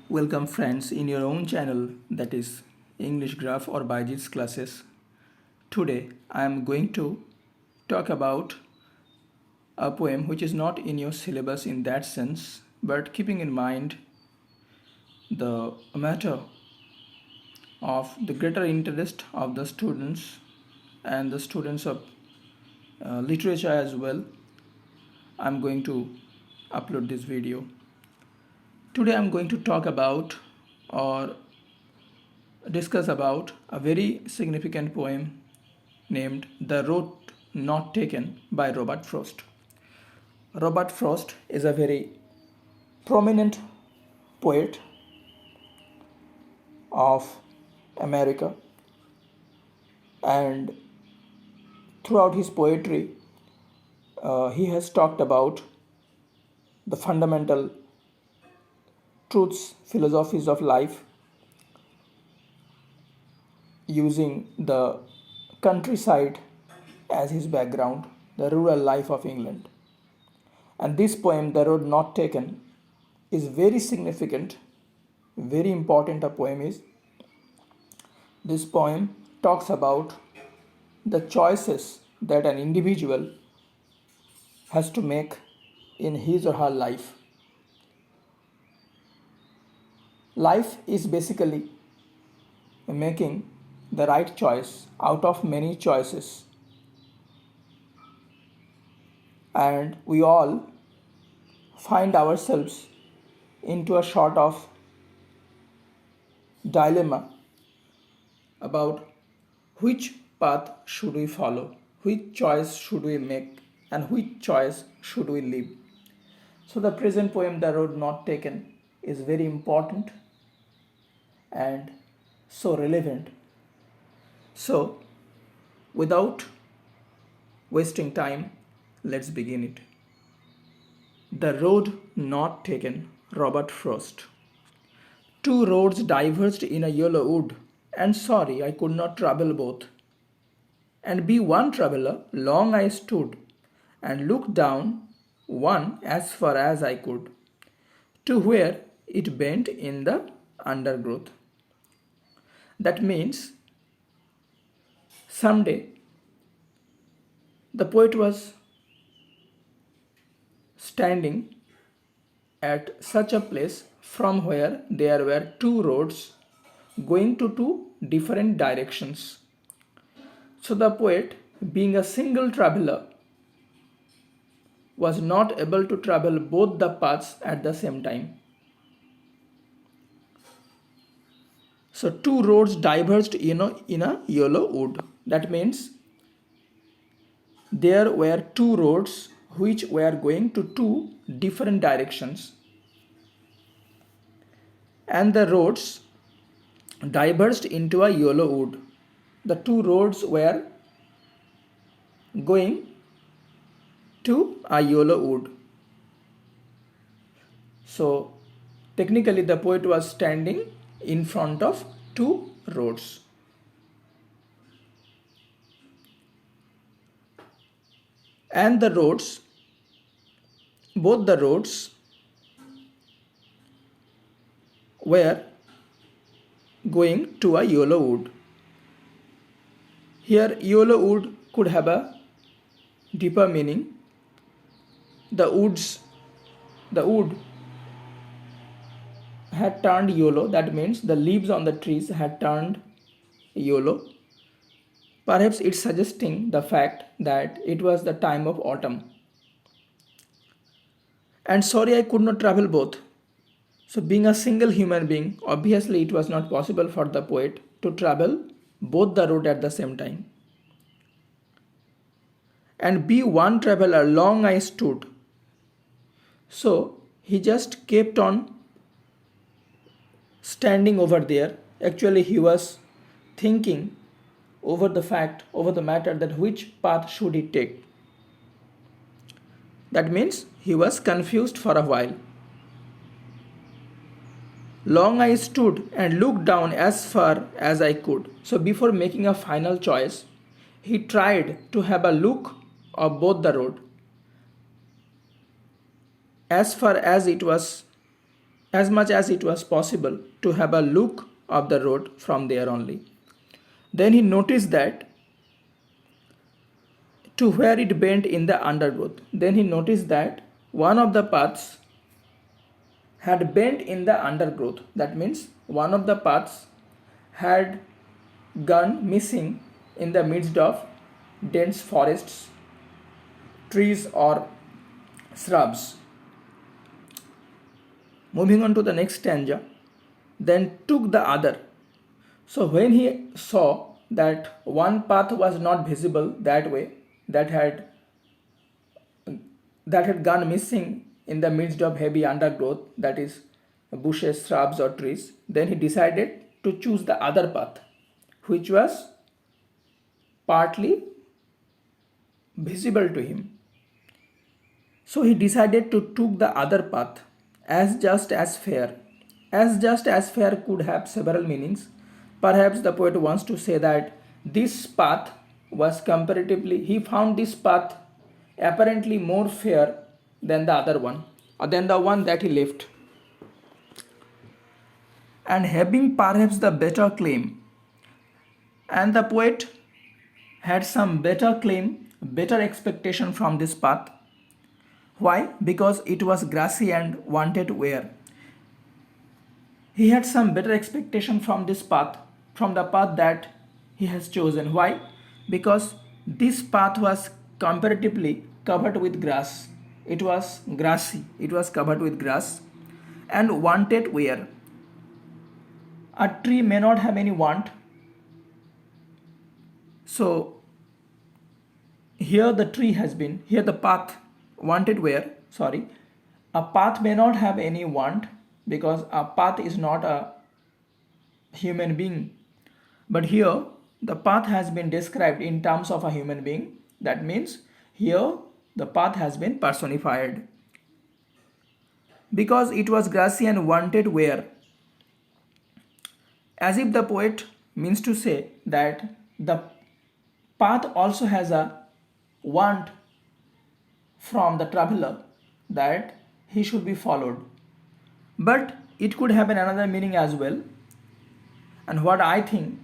Welcome friends in your own channel, that is English Graph or Byju's classes. Today I am going to talk about a poem which is not in your syllabus in that sense, but keeping in mind the matter of the greater interest of the students and the students of literature as well. I am going to upload this video. Today I am going to talk about or discuss about a very significant poem named The Road Not Taken by Robert Frost. Robert Frost is a very prominent poet of America, and throughout his poetry he has talked about the fundamental truths, philosophies of life, using the countryside as his background, the rural life of England. And this poem, The Road Not Taken, is very significant, very important a poem is. This poem talks about the choices that an individual has to make in his or her life. Life is basically making the right choice out of many choices, and we all find ourselves into a sort of dilemma about which path should we follow, which choice should we make, and which choice should we leave. So the present poem, The Road Not Taken, is very important and so relevant. So without wasting time, let's begin it. The Road Not Taken, Robert Frost. Two roads diverged in a yellow wood, and sorry I could not travel both. And be one traveller, long I stood, and looked down one as far as I could, to where it bent in the undergrowth. That means someday the poet was standing at such a place from where there were two roads going to two different directions. So the poet, being a single traveler, was not able to travel both the paths at the same time. So two roads diverged in a yellow wood. That means there were two roads which were going to two different directions, and the roads diverged into a yellow wood. The two roads were going to a yellow wood. So technically the poet was standing in front of two roads. And the roads, both the roads were going to a yellow wood. Here yellow wood could have a deeper meaning. The wood had turned yellow. That means the leaves on the trees had turned yellow. Perhaps it's suggesting the fact that it was the time of autumn. And sorry I could not travel both. So being a single human being, obviously it was not possible for the poet to travel both the road at the same time. And be one traveler, long I stood. So he just kept on standing over there. Actually he was thinking over the matter that which path should he take. That means he was confused for a while. Long I stood and looked down as far as I could. So before making a final choice, he tried to have a look of both the road as far as it was as much as it was possible to have a look of the road from there only. Then he noticed that to where it bent in the undergrowth. Then he noticed that one of the paths had bent in the undergrowth. That means one of the paths had gone missing in the midst of dense forests, trees or shrubs. Moving on to the next stanza, then took the other. So when he saw that one path was not visible that way, that had gone missing in the midst of heavy undergrowth, that is bushes, shrubs or trees, then he decided to choose the other path, which was partly visible to him. So he decided to took the other path, as just as fair. As just as fair could have several meanings. Perhaps the poet wants to say that this path was comparatively, he found this path apparently more fair than the other one, or than the one that he left. And having perhaps the better claim, and the poet had some better claim, better expectation from this path. Why? Because it was grassy and wanted wear. He had some better expectation from this path, from the path that he has chosen. Why? Because this path was comparatively covered with grass. It was grassy, it was covered with grass and wanted wear. A tree may not have any want. So here the tree has been, here the path wanted wear, a path may not have any want, because a path is not a human being. But here the path has been described in terms of a human being. That means here the path has been personified. Because it was grassy and wanted wear. As if the poet means to say that the path also has a want from the traveler, that he should be followed. But it could have another meaning as well. And what I think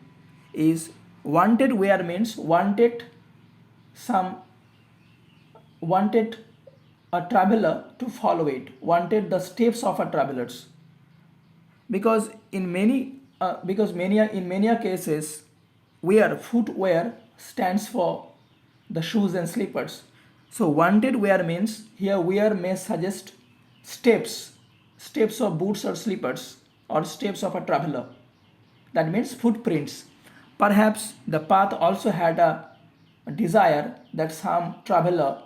is, wanted wear means wanted a traveler to follow it, wanted the steps of a travelers. Because in many cases, footwear stands for the shoes and slippers. So wanted wear means, here wear may suggest steps of boots or slippers, or steps of a traveler. That means footprints. Perhaps the path also had a desire that some traveler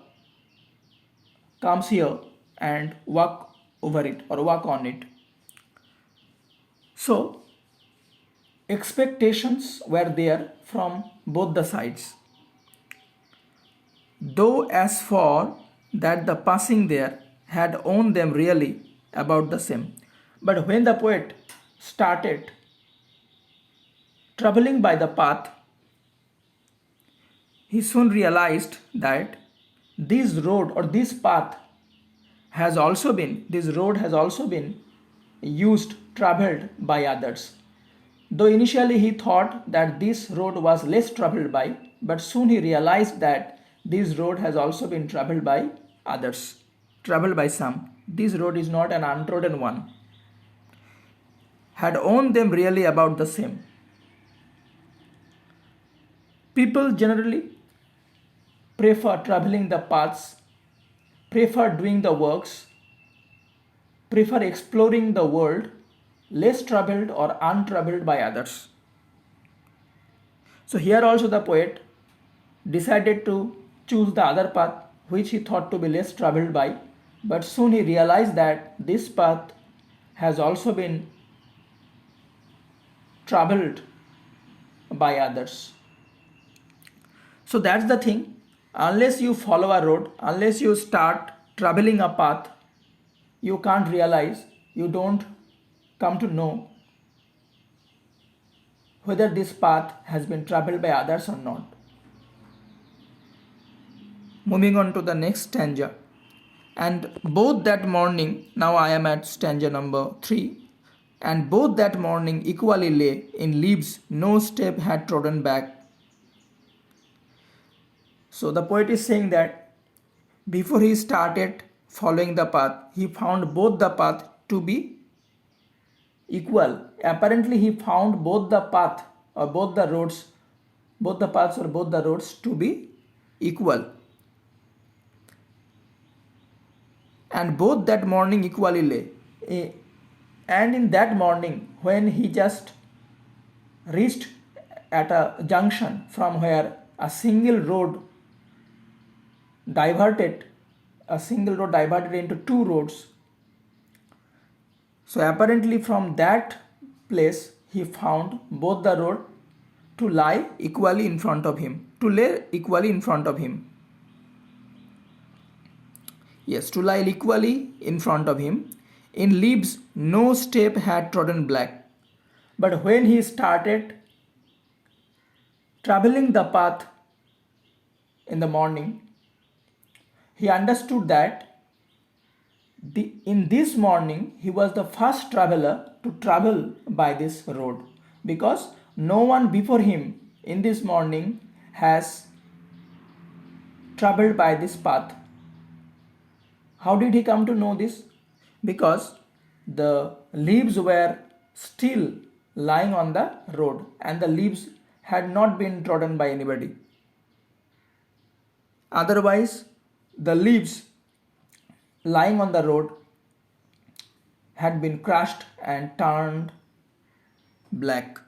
comes here and walk over it or walk on it. So expectations were there from both the sides. Though as for that the passing there had owned them really about the same. But when the poet started traveling by the path, he soon realized that this road or this path has also been used, traveled by others. Though initially he thought that this road was less traveled by, but soon he realized that this road has also been traveled by others, traveled by some. This road is not an untrodden one. Had owned them really about the same. People generally prefer traveling the paths, prefer doing the works, prefer exploring the world less traveled or untraveled by others. So here also the poet decided to choose the other path which he thought to be less traveled by, but soon he realized that this path has also been traveled by others. So that's the thing. Unless you follow a road, unless you start traveling a path, you can't realize, you don't come to know whether this path has been traveled by others or not. Moving on to the next stanza. And both that morning, now I am at stanza number 3, and both that morning equally lay in leaves, no step had trodden back. So the poet is saying that before he started following the path, he found both the path to be equal. Apparently, he found both the path or both the roads, both the paths or both the roads to be equal. And both that morning equally lay. And in that morning, when he just reached at a junction from where a single road diverted into two roads. So apparently from that place he found both the road to lie equally in front of him. Yes, to lie equally in front of him. In leaves no step had trodden black. But when he started traveling the path in the morning, he understood that in this morning he was the first traveler to travel by this road, because no one before him in this morning has traveled by this path. How did he come to know this? Because the leaves were still lying on the road and the leaves had not been trodden by anybody. Otherwise, the leaves lying on the road had been crushed and turned black.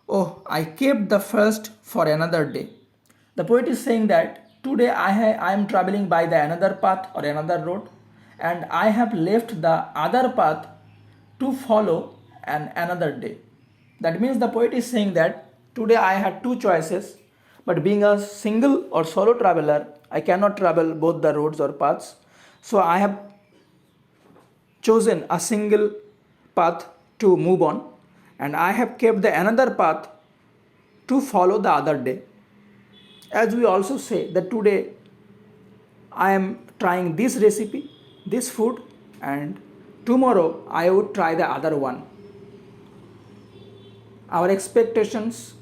Oh, I kept the first for another day. The poet is saying that today I am traveling by the another path or another road, and I have left the other path to follow another day. That means the poet is saying that today I had two choices, but being a single or solo traveler, I cannot travel both the roads or paths. So I have chosen a single path to move on, and I have kept the another path to follow the other day. As we also say that today I am trying this recipe, this food, and tomorrow I would try the other one. Our expectations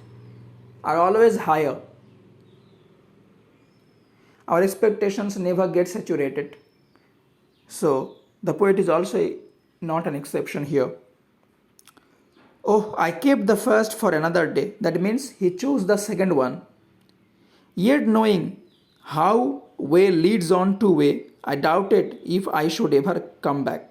are always higher. Our expectations never get saturated. So the poet is also not an exception here. Oh, I kept the first for another day. That means he chose the second one. Yet knowing how way leads on to way, I doubted if I should ever come back.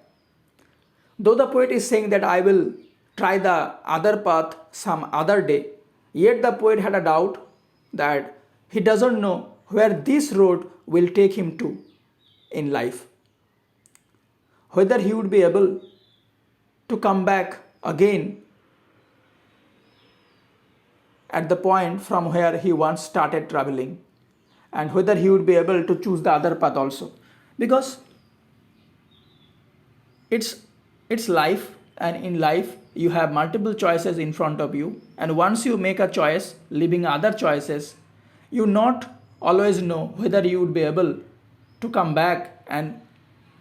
Though the poet is saying that I will try the other path some other day, yet the poet had a doubt that he doesn't know where this road will take him to in life. Whether he would be able to come back again at the point from where he once started traveling, and whether he would be able to choose the other path also, because it's life, and in life you have multiple choices in front of you, and once you make a choice leaving other choices, you not always know whether you would be able to come back and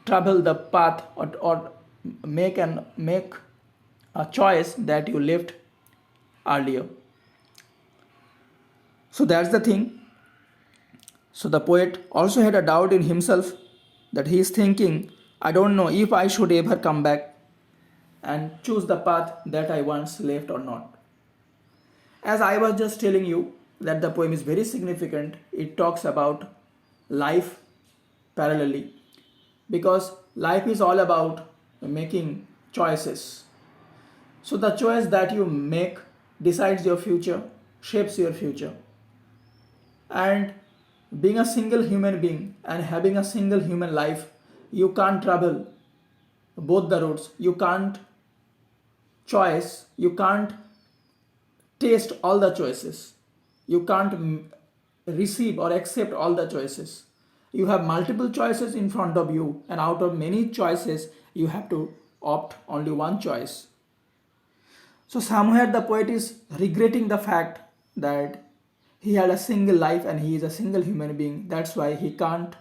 travel the path or make a choice that you left earlier. So that's the thing. So the poet also had a doubt in himself, that he is thinking, I don't know if I should ever come back and choose the path that I once left or not. As I was just telling you that the poem is very significant, it talks about life parallelly, because life is all about making choices. So the choice that you make decides your future, shapes your future. And being a single human being and having a single human life, you can't travel both the roads. You can't taste all the choices. You can't receive or accept all the choices. You have multiple choices in front of you, and out of many choices, you have to opt only one choice. So somewhere the poet is regretting the fact that he had a single life and he is a single human being. That's why he can't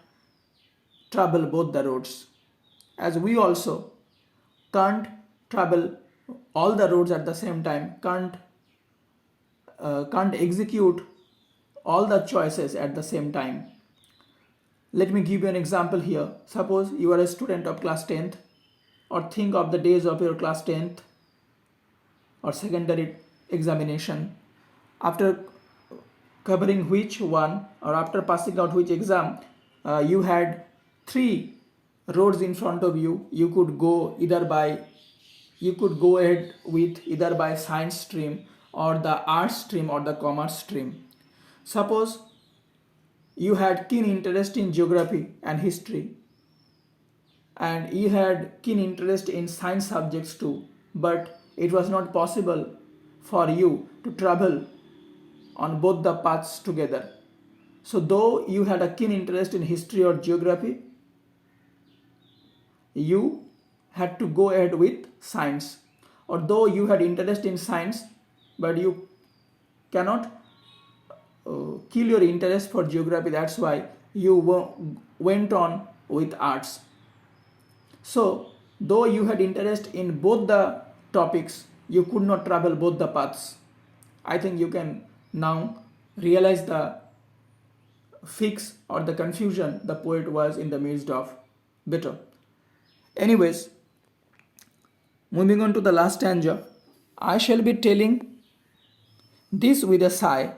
travel both the roads, as we also can't travel all the roads at the same time, can't execute all the choices at the same time. Let me give you an example here. Suppose you are a student of class 10th, or think of the days of your class 10th or secondary examination. After covering which one, or after passing out which exam, you had three roads in front of you. You could go ahead with either by science stream or the arts stream or the commerce stream. Suppose you had keen interest in geography and history, and you had keen interest in science subjects too, but it was not possible for you to travel on both the paths together. So though you had a keen interest in history or geography, you had to go ahead with science. Or though you had interest in science, but you cannot kill your interest for geography, that's why you went on with arts. So though you had interest in both the topics, you could not travel both the paths. I think you can now realize the fix or the confusion the poet was in the midst of better. Anyways, moving on to the last stanza. I shall be telling this with a sigh.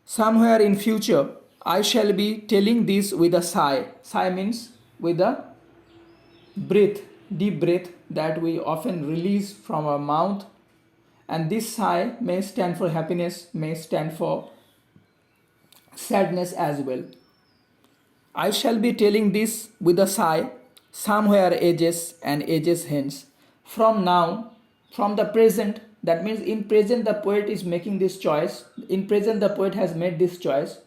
Somewhere in future, I shall be telling this with a sigh. Sigh means with a breath, deep breath that we often release from our mouth. And this sigh may stand for happiness, may stand for sadness as well. I shall be telling this with a sigh, somewhere ages and ages hence. From now, from the present, that means in present the poet is making this choice. In present the poet has made this choice,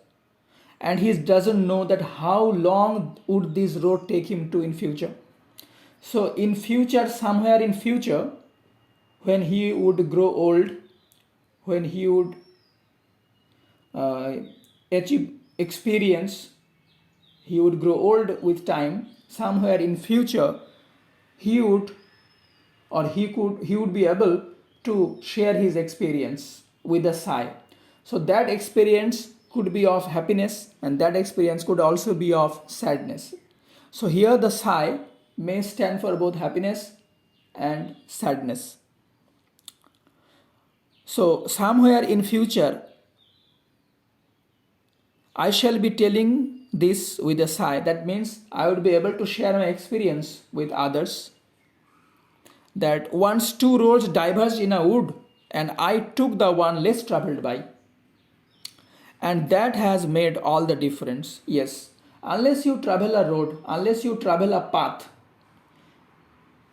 and he doesn't know that how long would this road take him to in future. So in future, somewhere in future, when he would grow old, when he would achieve experience, he would grow old with time. Somewhere in future, he would be able to share his experience with a sigh. So that experience could be of happiness, and that experience could also be of sadness. So here the sigh may stand for both happiness and sadness. So somewhere in future, I shall be telling this with a sigh. That means I would be able to share my experience with others. That once two roads diverged in a wood, and I took the one less traveled by. And that has made all the difference. Yes, unless you travel a road, unless you travel a path,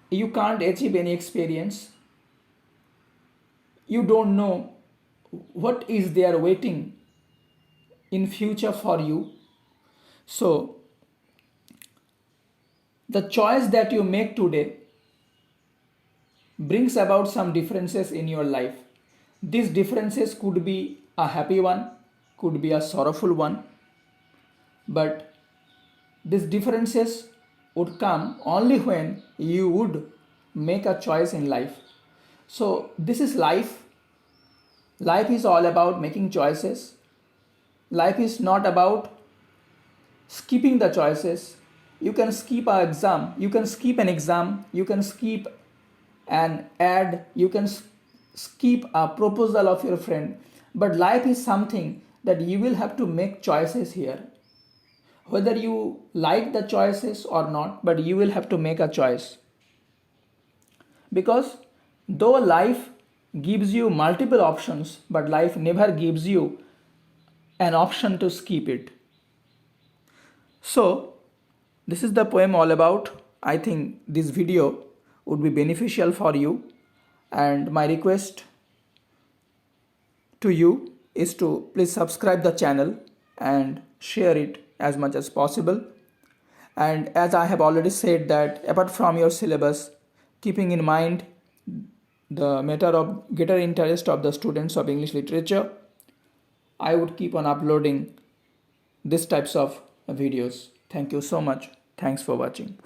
you can't achieve any experience. You don't know what is there waiting in future for you. So the choice that you make today brings about some differences in your life. These differences could be a happy one, could be a sorrowful one, but these differences would come only when you would make a choice in life. So this is life. Life is all about making choices. Life is not about skipping the choices. You can skip an exam, you can skip an ad, you can skip a proposal of your friend, but life is something that you will have to make choices here. Whether you like the choices or not, but you will have to make a choice. Because though life gives you multiple options, but life never gives you an option to skip it. So this is the poem all about. I think this video would be beneficial for you, and my request to you is to please subscribe the channel and share it as much as possible. And as I have already said, that apart from your syllabus, keeping in mind the matter of greater interest of the students of English literature, I would keep on uploading this types of videos. Thank you so much. Thanks for watching.